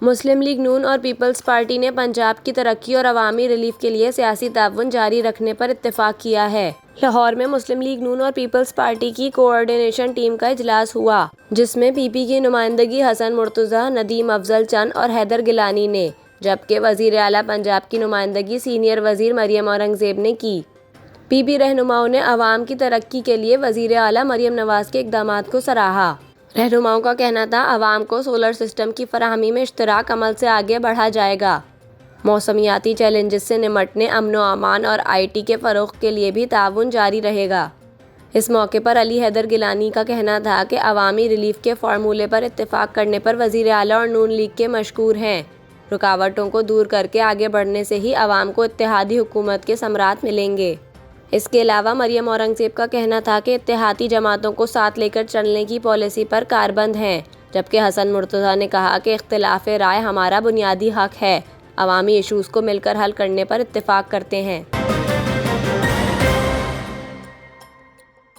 مسلم league نون اور Peoples party نے پنجاب کی ترقی اور عوامی ریلیف کے لیے سیاسی تعاون جاری رکھنے پر اتفاق کیا ہے۔ لاہور میں مسلم لیگ نون اور پیپلز پارٹی کی کوآرڈینیشن ٹیم کا اجلاس ہوا، جس میں پی پی کی نمائندگی حسن مرتضیٰ، ندیم افضل چند اور حیدر گیلانی نے، جبکہ وزیر اعلیٰ پنجاب کی نمائندگی سینئر وزیر مریم اورنگزیب نے کی۔ پی پی رہنماؤں نے عوام کی ترقی کے لیے وزیر اعلیٰ مریم نواز کے اقدامات کو سراہا۔ رہنماؤں کا کہنا تھا، عوام کو سولر سسٹم کی فراہمی میں اشتراک عمل سے آگے بڑھا جائے گا۔ موسمیاتی چیلنجز سے نمٹنے، امن و امان اور آئی ٹی کے فروغ کے لیے بھی تعاون جاری رہے گا۔ اس موقع پر علی حیدر گیلانی کا کہنا تھا کہ عوامی ریلیف کے فارمولے پر اتفاق کرنے پر وزیر اعلیٰ اور نون لیگ کے مشکور ہیں۔ رکاوٹوں کو دور کر کے آگے بڑھنے سے ہی عوام کو اتحادی حکومت کے ثمرات ملیں گے۔ اس کے علاوہ مریم اورنگزیب کا کہنا تھا کہ اتحادی جماعتوں کو ساتھ لے کر چلنے کی پالیسی پر کاربند ہیں، جبکہ حسن مرتضیٰ نے کہا کہ اختلاف رائے ہمارا بنیادی حق ہے، عوامی ایشوز کو مل کر حل کرنے پر اتفاق کرتے ہیں۔